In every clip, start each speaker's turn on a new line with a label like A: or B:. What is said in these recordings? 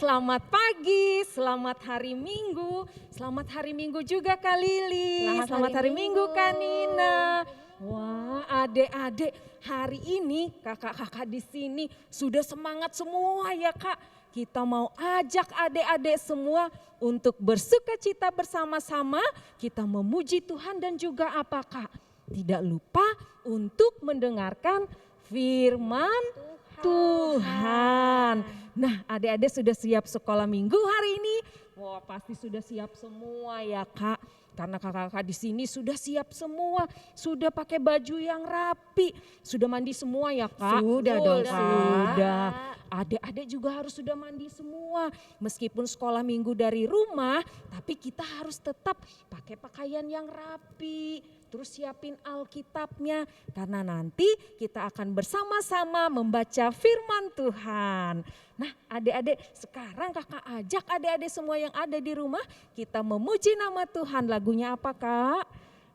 A: Selamat pagi, selamat hari Minggu. Selamat hari Minggu juga Kak Lili. Selamat hari Minggu Kak Nina. Wah, adik-adik, hari ini kakak-kakak di sini sudah semangat semua ya Kak. Kita mau ajak adik-adik semua untuk bersukacita bersama-sama. Kita memuji Tuhan dan juga apa Kak? Tidak lupa untuk mendengarkan firman Tuhan. Nah, adik-adik sudah siap sekolah minggu hari ini? Wah, pasti sudah siap semua ya Kak. Karena kakak-kakak di sini sudah siap semua, sudah pakai baju yang rapi, sudah mandi semua ya Kak?
B: Sudah dong Kak.
A: Sudah. Adik-adik juga harus sudah mandi semua. Meskipun sekolah minggu dari rumah, tapi kita harus tetap pakai pakaian yang rapi. Terus siapin Alkitabnya, karena nanti kita akan bersama-sama membaca firman Tuhan. Nah, adik-adik, sekarang kakak ajak adik-adik semua yang ada di rumah, kita memuji nama Tuhan. Lagunya apa Kak?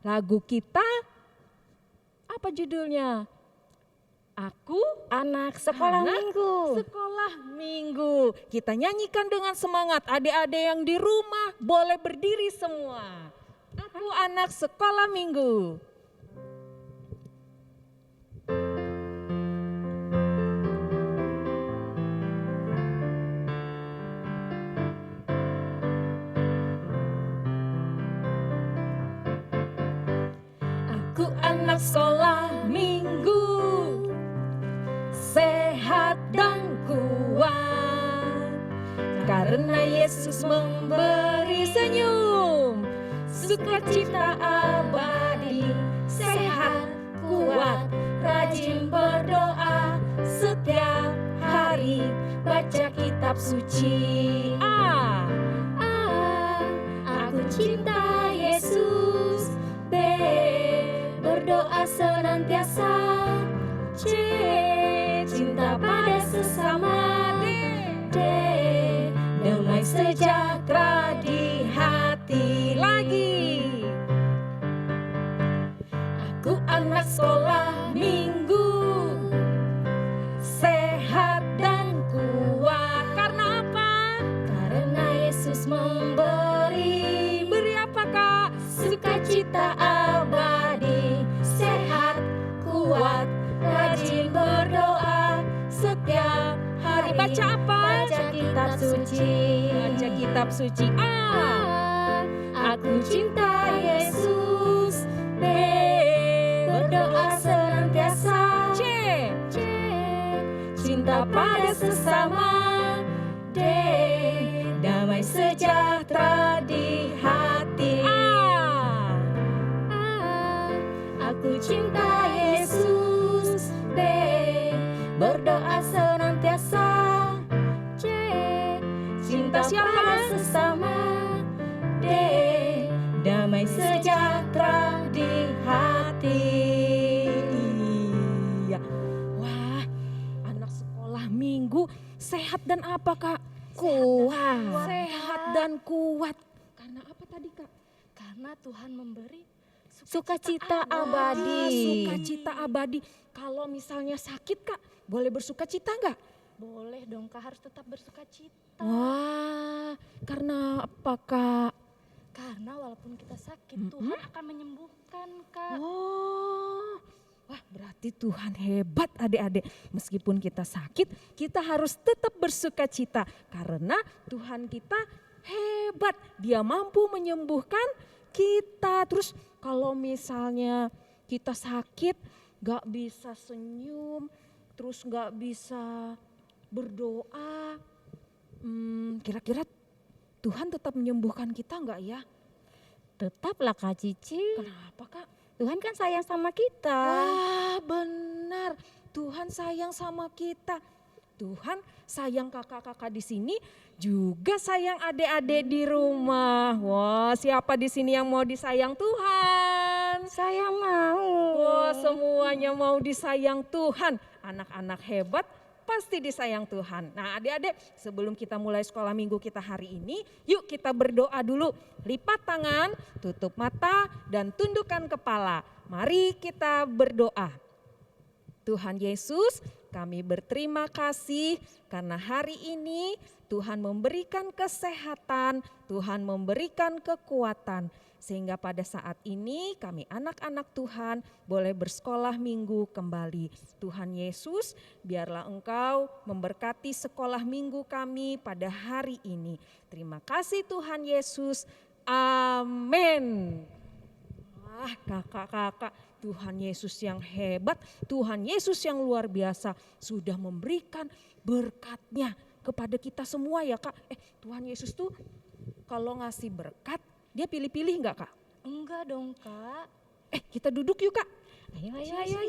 A: Lagu kita, apa judulnya? Aku
B: Anak sekolah minggu.
A: Sekolah minggu. Kita nyanyikan dengan semangat. Adik-adik yang di rumah boleh berdiri semua. Aku anak sekolah minggu. Aku anak sekolah minggu, sehat dan kuat, karena Yesus memberi senyum, sukacita abadi, sehat, kuat, rajin berdoa, setiap hari baca kitab suci. Aku cinta Yesus. B, berdoa senantiasa. C, cinta pada sesama. D, damai sejahtera di hati. Lagi. Aku anak sekolah minggu, sehat dan kuat. Karena apa? Karena Yesus memberi. Beri apa Kak? Sukacita abadi, sehat, kuat, rajin berdoa, setiap hari. Baca apa?
B: Baca kitab suci.
A: Baca kitab suci. A, aku cinta Yesus. B, berdoa senantiasa. C, cinta pada sesama. D, damai sejahtera di hati. Aku cinta Yesus. B, berdoa senantiasa. C, cinta pada sesama. D, damai sejahtera di hati. Iya. Wah, anak sekolah minggu sehat dan apa Kak? Kuat. Sehat dan kuat. Karena apa tadi Kak?
B: Karena Tuhan memberi sukacita abadi.
A: Sukacita abadi. Kalau misalnya sakit Kak, boleh bersukacita enggak?
B: Boleh dong Kak, harus tetap bersukacita.
A: Wah, karena apa Kak?
B: Karena walaupun kita sakit, Tuhan akan menyembuhkan Kak.
A: Oh, wah berarti Tuhan hebat adik-adik. Meskipun kita sakit, kita harus tetap bersukacita. Karena Tuhan kita hebat. Dia mampu menyembuhkan kita. Terus kalau misalnya kita sakit, gak bisa senyum, terus gak bisa berdoa. Kira-kira Tuhan tetap menyembuhkan kita enggak ya?
B: Tetaplah Kak Cici.
A: Kenapa Kak?
B: Tuhan kan sayang sama kita.
A: Wah benar, Tuhan sayang sama kita. Tuhan sayang kakak-kakak di sini, juga sayang adik-adik di rumah. Wah, siapa di sini yang mau disayang Tuhan?
B: Saya mau.
A: Wah, semuanya mau disayang Tuhan. Anak-anak hebat pasti disayang Tuhan. Nah adik-adik, sebelum kita mulai sekolah minggu kita hari ini, yuk kita berdoa dulu. Lipat tangan, tutup mata dan tundukkan kepala. Mari kita berdoa. Tuhan Yesus, kami berterima kasih karena hari ini Tuhan memberikan kesehatan, Tuhan memberikan kekuatan. Sehingga pada saat ini kami anak-anak Tuhan boleh bersekolah minggu kembali. Tuhan Yesus, biarlah Engkau memberkati sekolah minggu kami pada hari ini. Terima kasih Tuhan Yesus. Amin. Kakak-kakak, Tuhan Yesus yang hebat, Tuhan Yesus yang luar biasa sudah memberikan berkat-Nya kepada kita semua ya Kak. Tuhan Yesus tuh kalau ngasih berkat, dia pilih-pilih enggak Kak?
B: Enggak dong, Kak.
A: Kita duduk yuk Kak. Ayo.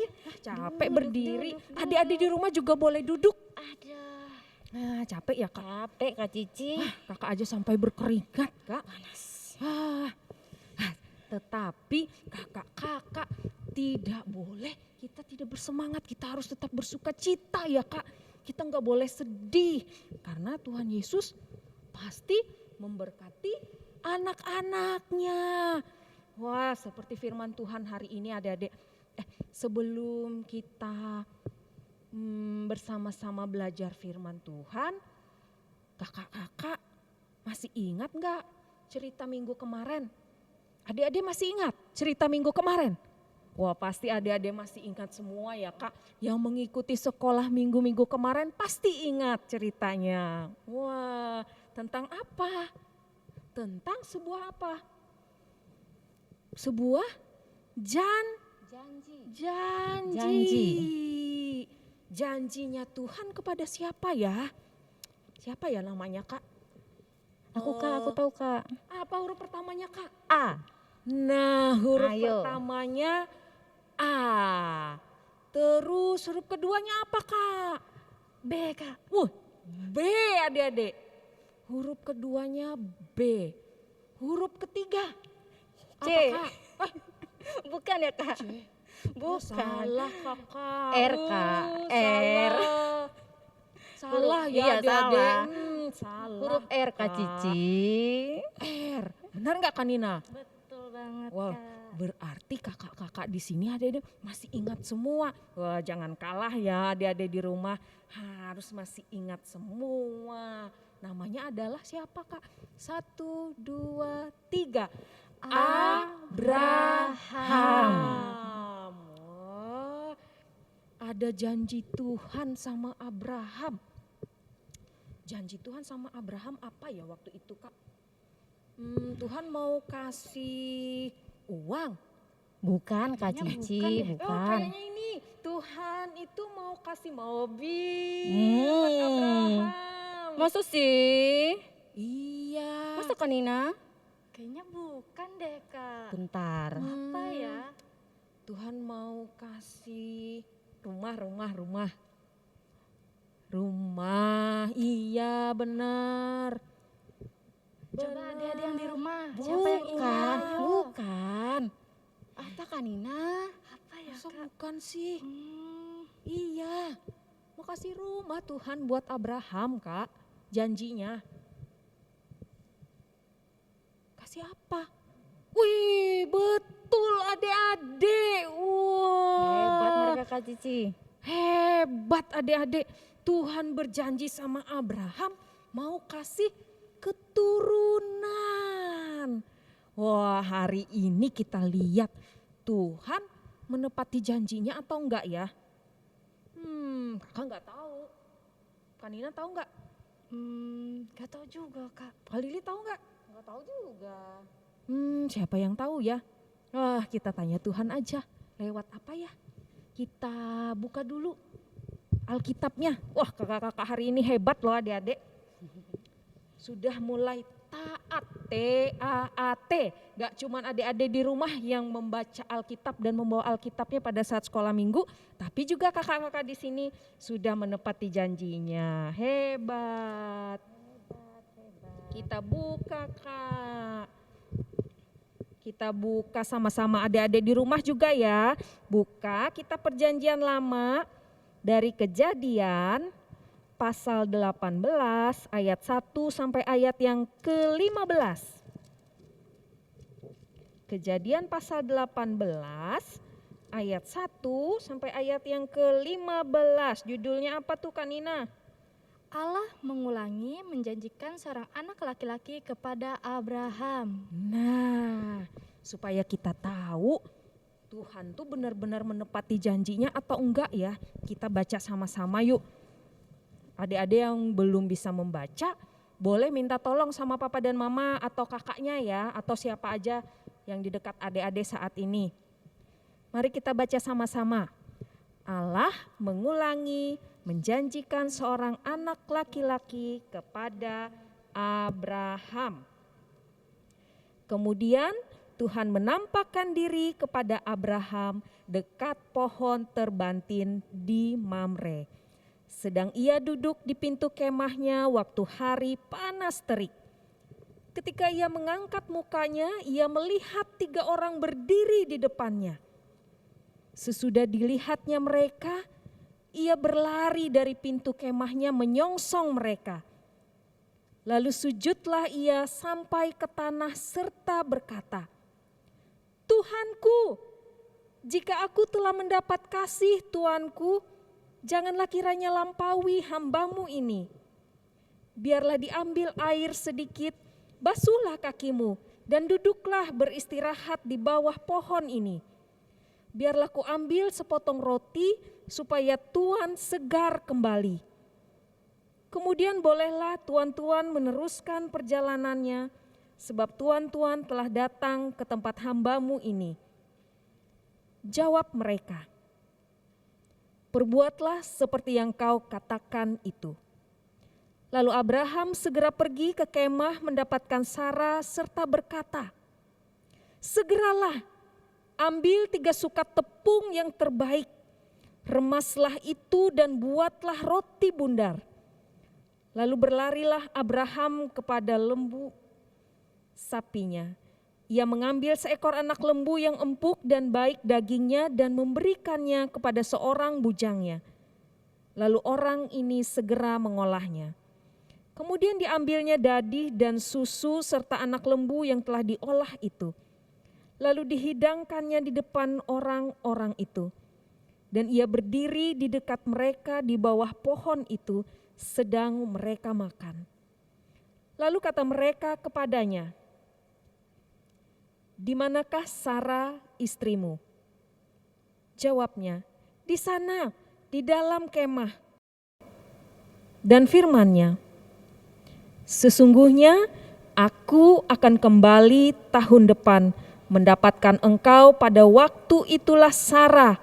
A: Capek berdiri. Adik-adik di rumah juga boleh duduk.
B: Ada.
A: Capek ya Kak?
B: Capek Kak Cici.
A: Kakak aja sampai berkeringat Kak. Panas. Tetapi kakak-kakak tidak boleh, kita tidak bersemangat, kita harus tetap bersuka cita ya Kak. Kita nggak boleh sedih karena Tuhan Yesus pasti memberkati anak-anaknya. Wah, seperti firman Tuhan hari ini adik-adik. Sebelum kita bersama-sama belajar firman Tuhan, kakak-kakak masih ingat nggak cerita minggu kemarin? Adik-adik masih ingat cerita minggu kemarin? Wah, pasti adik-adik masih ingat semua ya Kak. Yang mengikuti sekolah minggu-minggu kemarin pasti ingat ceritanya. Wah, tentang apa? Tentang sebuah apa? Sebuah janji. Janjinya Tuhan kepada siapa ya? Siapa ya namanya Kak?
B: Aku tahu Kak.
A: Apa huruf pertamanya Kak?
B: A.
A: Nah, huruf
B: Ayo.
A: pertamanya A. Terus huruf keduanya apa Kak?
B: B Kak.
A: B adik-adik. Huruf keduanya B. Huruf ketiga
B: C.
A: apa Kak?
B: Bukan ya Kak? Bukan.
A: Salah Kakak.
B: R Kak. R.
A: Salah ya
B: Iya,
A: adik-adik.
B: salah.
A: Salah.
B: Huruf R Kak Cici.
A: R. Benar nggak Kak Nina?
B: Betul banget
A: Wah,
B: Kak.
A: berarti kakak-kakak di sini adik-adik masih ingat semua. Wah, jangan kalah ya adik-adik di rumah. Harus masih ingat semua. Namanya adalah siapa Kak? 1, 2, 3. Abraham. Wah, ada janji Tuhan sama Abraham. Janji Tuhan sama Abraham apa ya waktu itu Kak? Tuhan mau kasih uang.
B: Bukan Kak
A: Kayaknya
B: Cici,
A: deh.
B: bukan.
A: Kayaknya ini Tuhan itu mau kasih mobil buat Abraham.
B: Masa sih?
A: Iya.
B: Masa Kak Nina?
C: Kayaknya bukan deh Kak.
B: Bentar.
C: Apa ya?
A: Tuhan mau kasih rumah. Iya benar.
C: Coba adik-adik yang di rumah.
B: Bukan,
C: Siapa yang ingat? Ayo.
B: bukan. Apa Kak Nina?
C: Apa ya
A: Masa
C: Kak?
A: bukan sih?
C: Hmm,
A: Iya. Mau kasih rumah Tuhan buat Abraham Kak. Janjinya. Kasih apa? Wih, betul adik-adik.
B: Hebat
A: Wah.
B: mereka Kak Cici.
A: Hebat adik-adik. Tuhan berjanji sama Abraham mau kasih keturunan. Wah, hari ini kita lihat Tuhan menepati janjinya atau enggak ya? Kakak enggak tahu. Kak Nina tahu enggak?
C: gak tahu juga Kak.
A: Kak Lili tahu enggak?
B: Enggak tahu juga.
A: Siapa yang tahu ya? Wah, kita tanya Tuhan aja. Lewat apa ya? Kita buka dulu Alkitabnya. Wah, kakak-kakak hari ini hebat loh adik-adik. Sudah mulai taat, T-A-A-T. Gak cuman adik-adik di rumah yang membaca Alkitab dan membawa Alkitabnya pada saat sekolah minggu, tapi juga kakak-kakak di sini sudah menepati janjinya. Hebat. Kita buka Kak. Kita buka sama-sama adik-adik di rumah juga ya. Buka kita perjanjian lama dari Kejadian pasal 18 ayat 1 sampai ayat yang ke-15. Kejadian pasal 18 ayat 1 sampai ayat yang ke-15. Judulnya apa tuh Kak Nina?
C: Allah mengulangi menjanjikan seorang anak laki-laki kepada Abraham.
A: Nah, supaya kita tahu Tuhan tuh benar-benar menepati janjinya atau enggak ya. Kita baca sama-sama yuk. Adik-adik yang belum bisa membaca, boleh minta tolong sama papa dan mama atau kakaknya ya, atau siapa aja yang di dekat adik-adik saat ini. Mari kita baca sama-sama. Allah mengulangi menjanjikan seorang anak laki-laki kepada Abraham. Kemudian Tuhan menampakkan diri kepada Abraham dekat pohon terbantin di Mamre. Sedang ia duduk di pintu kemahnya waktu hari panas terik. Ketika ia mengangkat mukanya, ia melihat 3 orang berdiri di depannya. Sesudah dilihatnya mereka, ia berlari dari pintu kemahnya menyongsong mereka. Lalu sujudlah ia sampai ke tanah serta berkata, Tuhanku, jika aku telah mendapat kasih Tuanku, janganlah kiranya lampaui hambamu ini. Biarlah diambil air sedikit, basuhlah kakimu dan duduklah beristirahat di bawah pohon ini. Biarlah ku ambil sepotong roti supaya Tuan segar kembali. Kemudian bolehlah tuan-tuan meneruskan perjalanannya, sebab tuan-tuan telah datang ke tempat hambamu ini. Jawab mereka, perbuatlah seperti yang kau katakan itu. Lalu Abraham segera pergi ke kemah mendapatkan Sara serta berkata, segeralah ambil 3 sukat tepung yang terbaik, remaslah itu dan buatlah roti bundar. Lalu berlarilah Abraham kepada lembu sapinya. Ia mengambil seekor anak lembu yang empuk dan baik dagingnya dan memberikannya kepada seorang bujangnya. Lalu orang ini segera mengolahnya. Kemudian diambilnya dadih dan susu serta anak lembu yang telah diolah itu. Lalu dihidangkannya di depan orang-orang itu. Dan ia berdiri di dekat mereka di bawah pohon itu sedang mereka makan. Lalu kata mereka kepadanya, di manakah Sara istrimu? Jawabnya, di sana, di dalam kemah. Dan firman-Nya, sesungguhnya aku akan kembali tahun depan mendapatkan engkau pada waktu itulah Sara,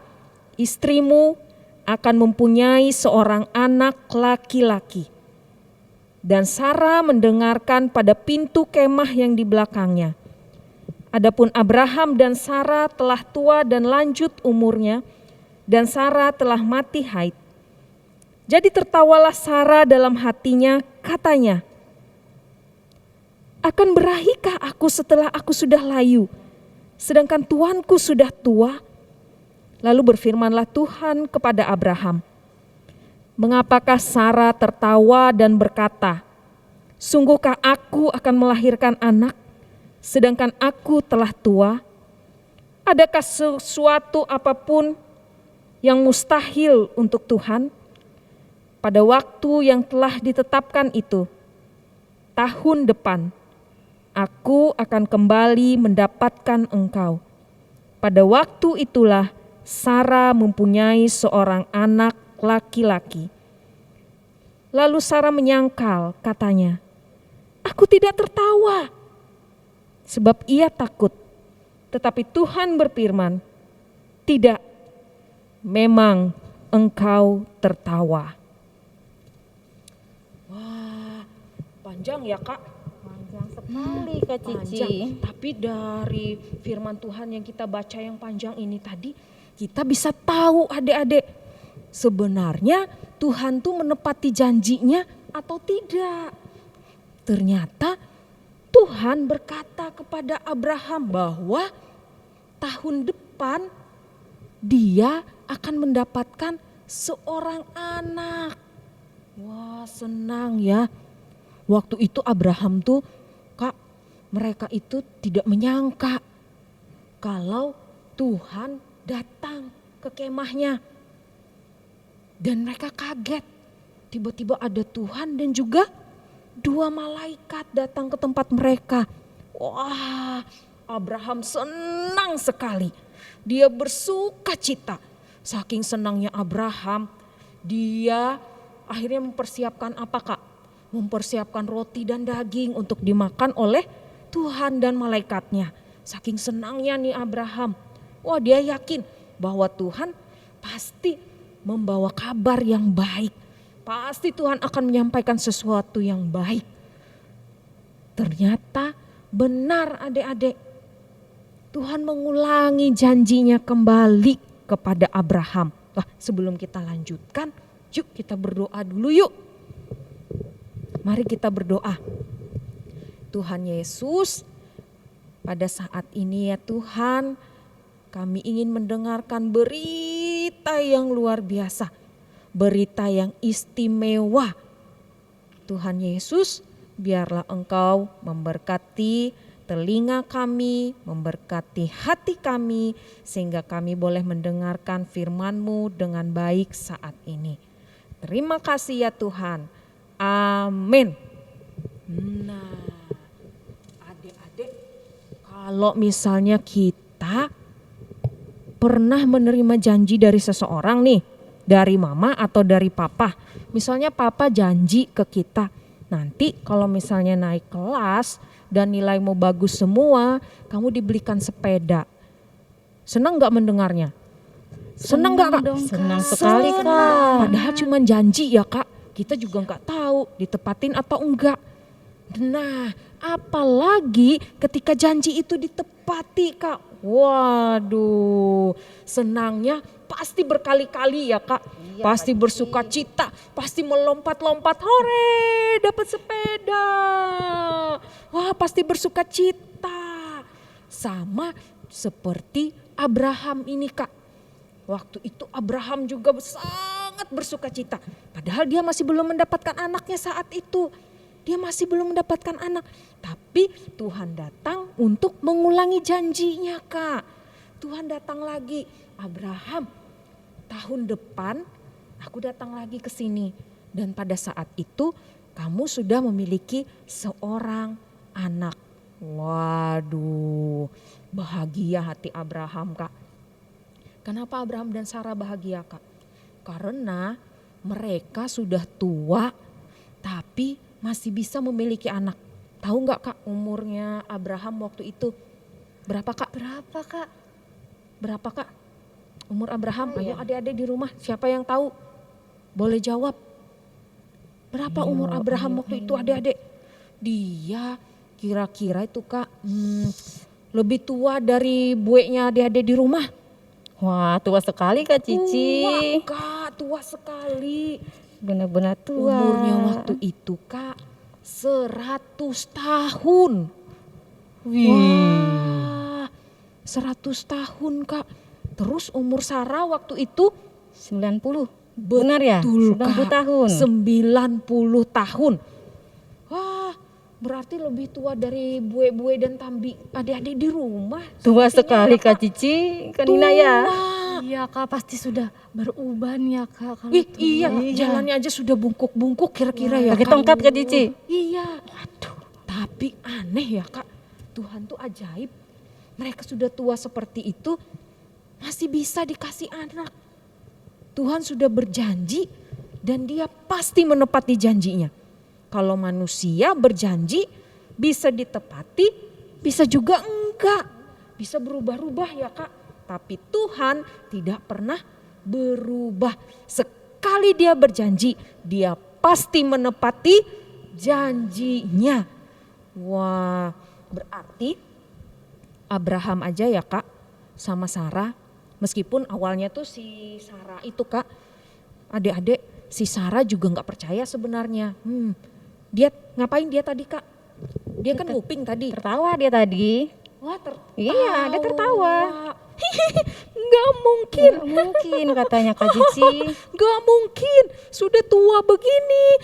A: istrimu, akan mempunyai seorang anak laki-laki. Dan Sara mendengarkan pada pintu kemah yang di belakangnya. Adapun Abraham dan Sara telah tua dan lanjut umurnya, dan Sara telah mati haid. Jadi tertawalah Sara dalam hatinya, katanya, akan berahikah aku setelah aku sudah layu, sedangkan tuanku sudah tua? Lalu berfirmanlah Tuhan kepada Abraham, mengapakah Sara tertawa dan berkata, sungguhkah aku akan melahirkan anak, sedangkan aku telah tua? Adakah sesuatu apapun yang mustahil untuk Tuhan? Pada waktu yang telah ditetapkan itu, tahun depan, aku akan kembali mendapatkan engkau. Pada waktu itulah Sara mempunyai seorang anak laki-laki. Lalu Sara menyangkal, katanya, aku tidak tertawa, sebab ia takut. Tetapi Tuhan berfirman, tidak, memang engkau tertawa. Wah, panjang ya Kak?
B: Panjang sekali Kak Cici.
A: Panjang, tapi dari firman Tuhan yang kita baca yang panjang ini tadi, kita bisa tahu adik-adik, sebenarnya Tuhan tuh menepati janjinya atau tidak. Ternyata Tuhan berkata kepada Abraham bahwa tahun depan dia akan mendapatkan seorang anak. Wah, senang ya. Waktu itu Abraham tuh, Kak, mereka itu tidak menyangka kalau Tuhan datang ke kemahnya. Dan mereka kaget. Tiba-tiba ada Tuhan dan juga 2 malaikat datang ke tempat mereka. Wah, Abraham senang sekali. Dia bersuka cita. Saking senangnya Abraham, dia akhirnya mempersiapkan apa Kak? Mempersiapkan roti dan daging untuk dimakan oleh Tuhan dan malaikatnya. Saking senangnya nih Abraham. Wah, dia yakin bahwa Tuhan pasti membawa kabar yang baik. Pasti Tuhan akan menyampaikan sesuatu yang baik. Ternyata benar adik-adik. Tuhan mengulangi janjinya kembali kepada Abraham. Wah, sebelum kita lanjutkan, yuk kita berdoa dulu yuk. Mari kita berdoa. Tuhan Yesus, pada saat ini ya Tuhan, kami ingin mendengarkan berita yang luar biasa. Berita yang istimewa. Tuhan Yesus, biarlah Engkau memberkati telinga kami, memberkati hati kami, sehingga kami boleh mendengarkan firman-Mu dengan baik saat ini. Terima kasih ya Tuhan. Amin. Nah, adik-adik, kalau misalnya kita pernah menerima janji dari seseorang nih, dari mama atau dari papa. Misalnya papa janji ke kita, nanti kalau misalnya naik kelas dan nilaimu bagus semua, kamu dibelikan sepeda. Senang gak mendengarnya? Senang gak Kak?
D: Senang sekali
A: Senang.
D: Kak.
A: Padahal cuma janji ya Kak, kita juga gak tahu ditepatin atau enggak. Nah, apalagi ketika janji itu ditepati Kak. Waduh, senangnya pasti berkali-kali ya Kak. Pasti bersuka cita, pasti melompat-lompat, hore dapat sepeda. Wah, pasti bersuka cita. Sama seperti Abraham ini Kak. Waktu itu Abraham juga sangat bersuka cita. Padahal dia masih belum mendapatkan anaknya saat itu. Dia masih belum mendapatkan anak. Tapi Tuhan datang untuk mengulangi janjinya Kak. Tuhan datang lagi. Abraham, tahun depan aku datang lagi ke sini. Dan pada saat itu kamu sudah memiliki seorang anak. Waduh, bahagia hati Abraham Kak. Kenapa Abraham dan Sarah bahagia Kak? Karena mereka sudah tua tapi masih bisa memiliki anak. Tahu nggak Kak umurnya Abraham waktu itu? Berapa Kak?
C: Berapa Kak?
A: Berapa Kak? Umur Abraham? Ayo adik-adik di rumah, siapa yang tahu? Boleh jawab. Berapa umur Abraham waktu itu adik-adik? Dia kira-kira itu Kak lebih tua dari bueknya adik-adik di rumah.
D: Wah, tua sekali Kak Cici.
A: Wah Kak, tua sekali.
D: Benar-benar tua.
A: Umurnya waktu itu Kak 100 tahun. Wah, 100 tahun Kak. Terus umur Sarah waktu itu
D: 90. Benar ya?
A: betul
D: 90
A: Kak,
D: tahun.
A: 90 tahun. Wah, berarti lebih tua dari bue-bue dan tambi adik-adik di rumah.
D: Tua
A: sepertinya
D: sekali
A: ya,
D: Kak Cici. Kan Nina ya.
A: Tua.
C: Iya Kak, pasti sudah beruban ya Kak. Kalau
A: Ih,
C: tua.
A: iya, jalannya aja sudah bungkuk-bungkuk kira-kira ya
D: Pakai
A: Kak.
D: tongkat Kak Cici.
A: Iya, aduh, tapi aneh ya Kak, Tuhan tuh ajaib. Mereka sudah tua seperti itu, masih bisa dikasih anak. Tuhan sudah berjanji dan dia pasti menepati janjinya. Kalau manusia berjanji bisa ditepati, bisa juga enggak. Bisa berubah-ubah ya Kak. Tapi Tuhan tidak pernah berubah. Sekali dia berjanji, dia pasti menepati janjinya. Wah, berarti Abraham aja ya Kak sama Sarah. Meskipun awalnya tuh si Sarah itu Kak, adik-adik si Sarah juga gak percaya sebenarnya. Dia ngapain dia tadi Kak? Dia kan nguping tadi.
D: Tertawa dia tadi.
A: Wah tertawa.
D: Iya, dia tertawa.
A: Gak mungkin.
D: Nggak mungkin katanya Kak Cici.
A: Gak mungkin. Sudah tua begini.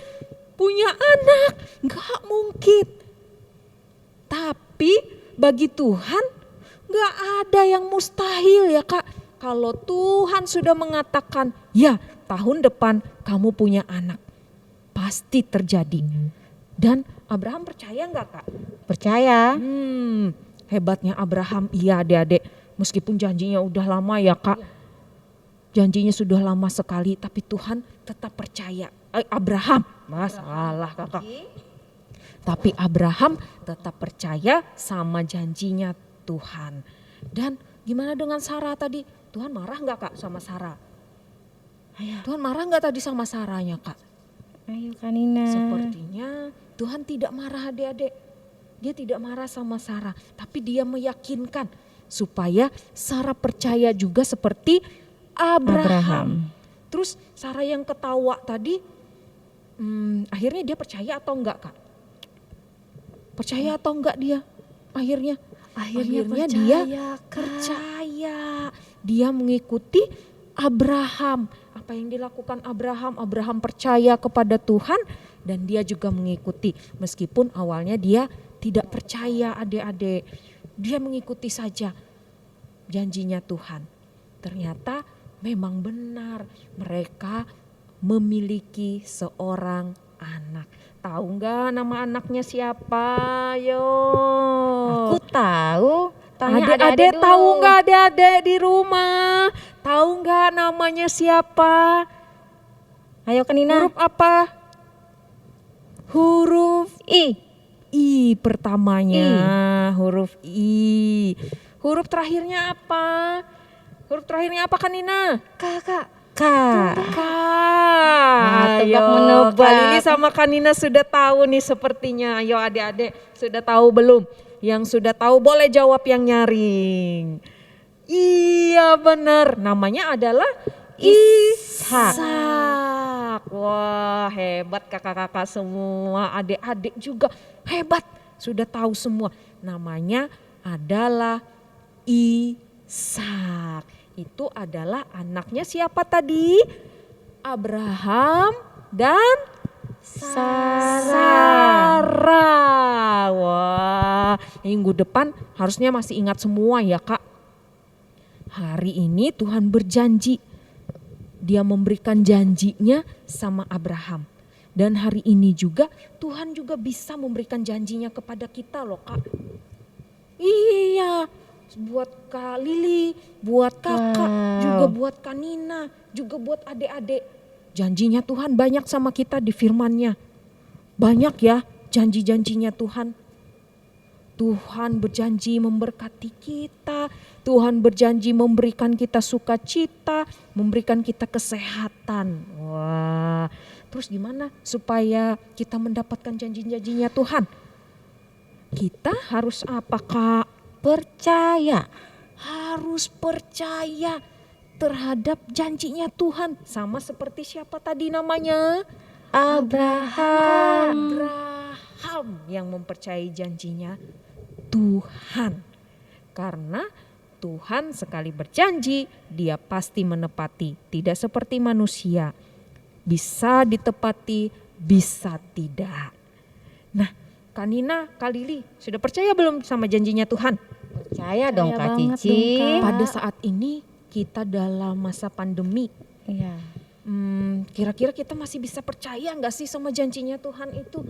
A: Punya anak. Gak mungkin. Tapi bagi Tuhan gak ada yang mustahil ya Kak. kalau Tuhan sudah mengatakan, ya tahun depan kamu punya anak, pasti terjadi. Dan Abraham percaya nggak Kak?
D: Percaya.
A: Hebatnya Abraham, iya adik-adik. Meskipun janjinya udah lama ya Kak. Janjinya sudah lama sekali, tapi Tuhan tetap percaya. Abraham, salah Kakak. Tapi Abraham tetap percaya sama janjinya Tuhan. Dan gimana dengan Sarah tadi? Tuhan marah nggak Kak sama Sarah? Tuhan marah nggak tadi sama Sarahnya Kak?
D: Ayo Kanina.
A: Sepertinya Tuhan tidak marah adik-adik. Dia tidak marah sama Sarah, tapi dia meyakinkan supaya Sarah percaya juga seperti Abraham. Terus Sarah yang ketawa tadi, akhirnya dia percaya atau enggak Kak? Percaya atau enggak dia akhirnya? Akhirnya dia percaya. Dia mengikuti Abraham. Apa yang dilakukan Abraham? Abraham percaya kepada Tuhan dan dia juga mengikuti. Meskipun awalnya dia tidak percaya adik-adik. Dia mengikuti saja janjinya Tuhan. Ternyata memang benar mereka memiliki seorang anak. Tahu nggak nama anaknya siapa? Yo.
D: Aku tahu. Tanya
A: Adik-adik
D: dulu.
A: tahu nggak adik-adik di rumah? Tahu nggak namanya siapa?
D: Ayo Kanina.
A: Huruf apa? Huruf
D: I.
A: I pertamanya. Huruf I. Huruf terakhirnya apa? Huruf terakhirnya apa Kanina?
C: Kakak.
D: K.
A: Ayo,
D: menebak.
A: Kak Lili sama Kanina sudah tahu nih sepertinya. Ayo adik-adik sudah tahu belum? Yang sudah tahu boleh jawab yang nyaring. Iya benar, namanya adalah Ishak. Wah hebat kakak-kakak semua, adik-adik juga hebat. Sudah tahu semua, namanya adalah Ishak. Itu adalah anaknya siapa tadi? Abraham dan Sarah. Wah, minggu depan harusnya masih ingat semua ya Kak. Hari ini Tuhan berjanji. Dia memberikan janjinya sama Abraham. Dan hari ini juga Tuhan juga bisa memberikan janjinya kepada kita loh Kak. Iya, buat Kak Lili, buat kakak, juga buat Kak Nina, juga buat adik-adik. Janjinya Tuhan banyak sama kita di firman-Nya. Banyak ya janji-janjinya Tuhan. Tuhan berjanji memberkati kita. Tuhan berjanji memberikan kita sukacita, memberikan kita kesehatan. Wah, terus gimana supaya kita mendapatkan janji-janjinya Tuhan? Kita harus apa Kak?
D: Percaya.
A: Harus percaya terhadap janjinya Tuhan. Sama seperti siapa tadi namanya?
D: Abraham.
A: Abraham yang mempercayai janjinya Tuhan. Karena Tuhan sekali berjanji, dia pasti menepati. Tidak seperti manusia. Bisa ditepati, bisa tidak. Nah, Kak Nina, Kak Lili, sudah percaya belum sama janjinya Tuhan?
D: Percaya dong Kak
C: banget
D: Cici.
C: dong, Kak.
A: Pada saat ini kita dalam masa pandemi.
D: Iya.
A: Kira-kira kita masih bisa percaya nggak sih sama janjinya Tuhan itu?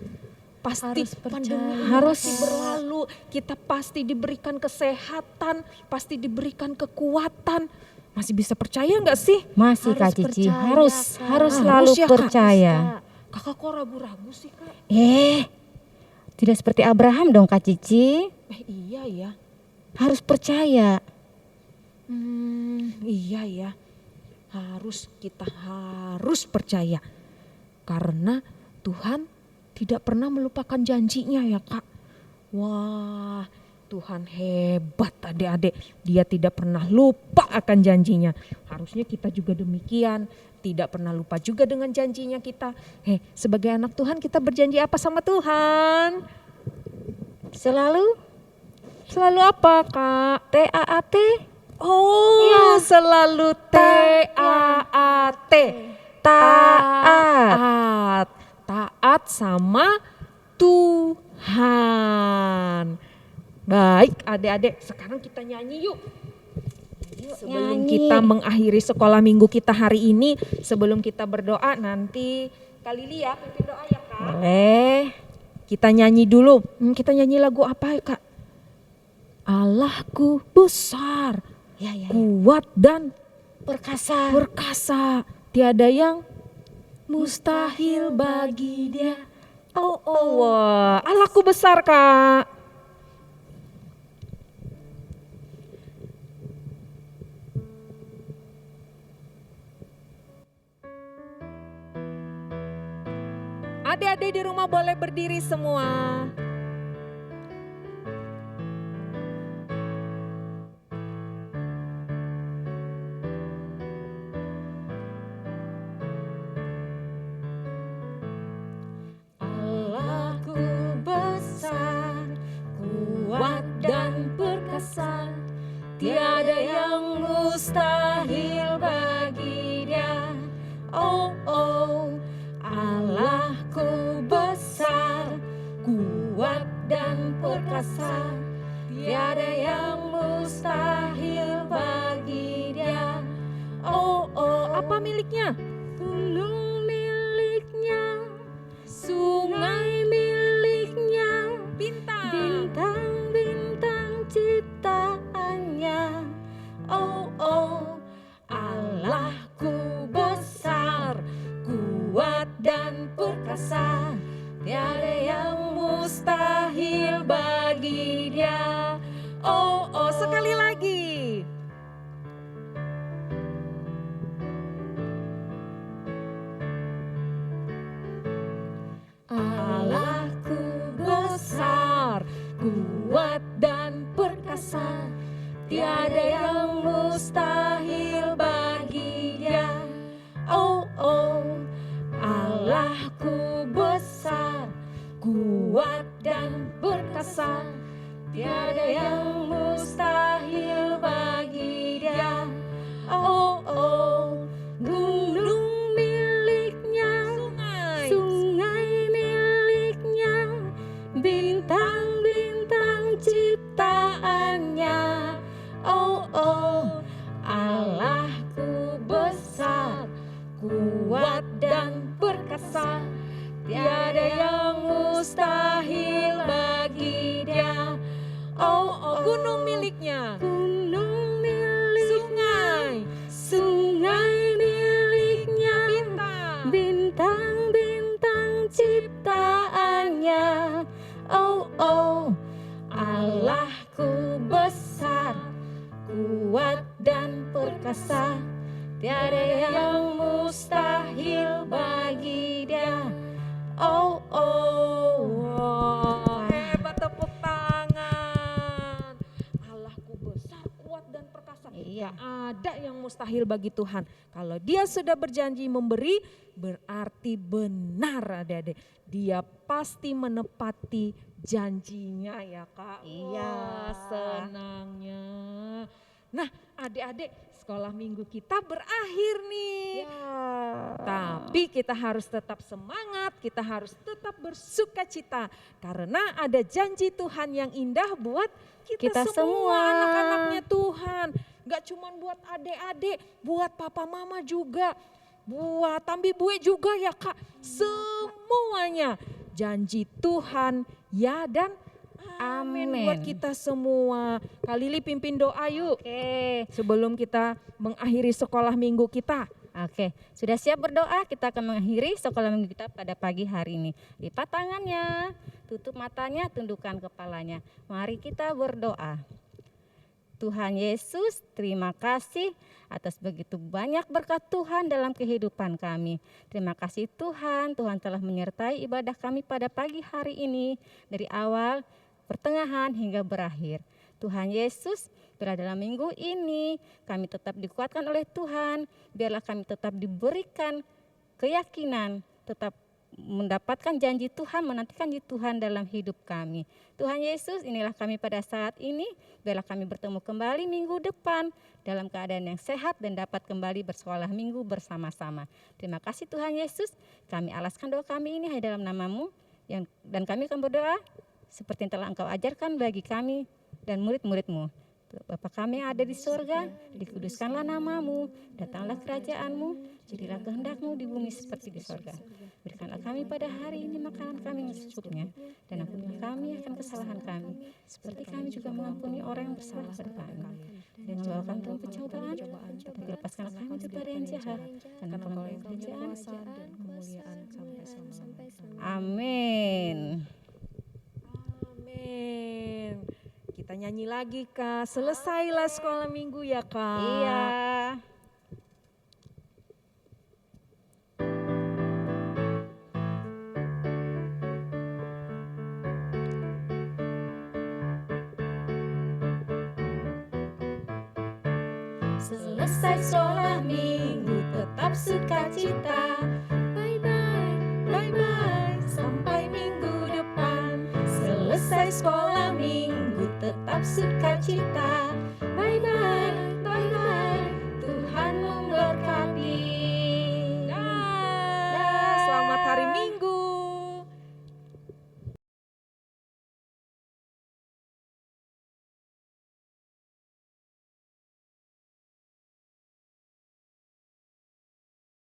A: Pasti
C: Harus percaya.
A: pandemi ini
D: Harus.
A: pasti berlalu. Kita pasti diberikan kesehatan, pasti diberikan kekuatan. Masih bisa percaya nggak sih?
D: Masih Kak
C: Harus
D: Cici.
C: percaya,
D: Harus
C: Kak.
D: harus
A: Harus
D: selalu
A: ya, Kak.
D: percaya.
A: Kakak kok ragu-ragu sih Kak?
D: Tidak seperti Abraham dong Kak Cici.
A: Iya ya.
D: Harus percaya.
A: Iya ya. Kita harus percaya. Karena Tuhan tidak pernah melupakan janjinya ya Kak. Wah, Tuhan hebat adik-adik. Dia tidak pernah lupa akan janjinya. Harusnya kita juga demikian. Tidak pernah lupa juga dengan janjinya kita. Sebagai anak Tuhan kita berjanji apa sama Tuhan?
D: Selalu
A: Selalu apa Kak?
D: TAAT.
A: Oh, selalu TAAT.
D: Taat.
A: Taat sama Tuhan. Baik adik-adik, sekarang kita nyanyi yuk. Sebelum kita mengakhiri sekolah minggu kita hari ini, sebelum kita berdoa nanti Kak Lili ya pimpin doa ya Kak.
D: Boleh.
A: Kita nyanyi dulu. Kita nyanyi lagu apa ya Kak? Allahku besar,
D: Ya, ya, ya.
A: kuat dan
D: Perkasa.
A: perkasa. Tiada yang mustahil bagi Dia. Oh, wah. Allahku besar Kak. Adik-adik di rumah boleh berdiri semua. Allahku besar, kuat dan perkasa, tiada yang mustahil bagi Dia. Oh, Allahku besar, kuat dan perkasa, tiada yang mustahil bagi Dia. Oh, apa miliknya? Gunung miliknya, sungai miliknya, bintang-bintang ciptaannya. Oh, Allahku besar, kuat dan perkasa, tiada yang mustahil bagi Dia. Oh, sekali lagi. Allahku besar, kuat dan perkasa, tiada yang mustahil bagi Dia. Oh, Allahku besar, kuat dan perkasa, tiada yang mustahil bagi Dia. Oh, gunung miliknya, sungai miliknya, bintang-bintang ciptaannya. Oh, Allahku besar, kuat dan perkasa, tiada yang mustahil bagi Dia. Oh, gunung miliknya, sungai miliknya, bintang-bintang ciptaannya. Oh, Allahku besar, kuat dan perkasa, tiada yang mustahil bagi Dia. Oh, hebat, tepuk tangan. Allahku besar, kuat dan perkasa.
D: Iya.
A: Gak ada yang mustahil bagi Tuhan. Kalau Dia sudah berjanji memberi, berarti benar adik-adik. Dia pasti menepati janjinya ya Kak.
D: Iya.
A: Wah, senangnya. Nah adik-adik, sekolah minggu kita berakhir nih. Tapi kita harus tetap semangat, kita harus tetap bersuka cita. Karena ada janji Tuhan yang indah buat kita semua anak-anaknya Tuhan. Gak cuma buat adik-adik, buat papa mama juga. Buat Tambi Bue juga ya Kak. Semuanya janji Tuhan ya dan amin buat kita semua. Kak Lili pimpin doa yuk.
D: Oke.
A: Sebelum kita mengakhiri sekolah minggu kita.
D: Oke, sudah siap berdoa? Kita akan mengakhiri sekolah minggu kita pada pagi hari ini. Lipat tangannya, tutup matanya, tundukkan kepalanya. Mari kita berdoa. Tuhan Yesus, terima kasih atas begitu banyak berkat Tuhan dalam kehidupan kami. Terima kasih Tuhan, Tuhan telah menyertai ibadah kami pada pagi hari ini. Dari awal, pertengahan hingga berakhir. Tuhan Yesus, biarlah dalam minggu ini kami tetap dikuatkan oleh Tuhan. Biarlah kami tetap diberikan keyakinan, tetap mendapatkan janji Tuhan, menantikan janji Tuhan dalam hidup kami. Tuhan Yesus, inilah kami pada saat ini. Biarlah kami bertemu kembali minggu depan dalam keadaan yang sehat dan dapat kembali bersekolah minggu bersama-sama. Terima kasih Tuhan Yesus, kami alaskan doa kami ini hanya dalam nama-Mu, dan kami akan berdoa seperti yang telah Engkau ajarkan bagi kami dan murid-murid-Mu. Bapa kami yang ada di surga, dikuduskanlah namamu, datanglah kerajaanmu, jadilah kehendakmu di bumi seperti di surga. Berikanlah kami pada hari ini makanan kami yang secukupnya, dan ampunilah kami akan kesalahan kami, seperti kami juga mengampuni orang yang bersalah pada kami. Dan membawakan Tuhan pencobaan, tapi lepaskanlah kami daripada yang jahat, karena Engkau yang kerajaan
A: dan kemuliaan sampai selama-lamanya.
D: Amin.
A: Amin. Kita nyanyi lagi Kak, selesailah sekolah minggu ya Kak.
D: Iya.
A: Selesai sekolah minggu tetap sukacita. Bye bye, bye bye, sampai minggu depan. Selesai sekolah minggu tetap sukacita. Bye bye,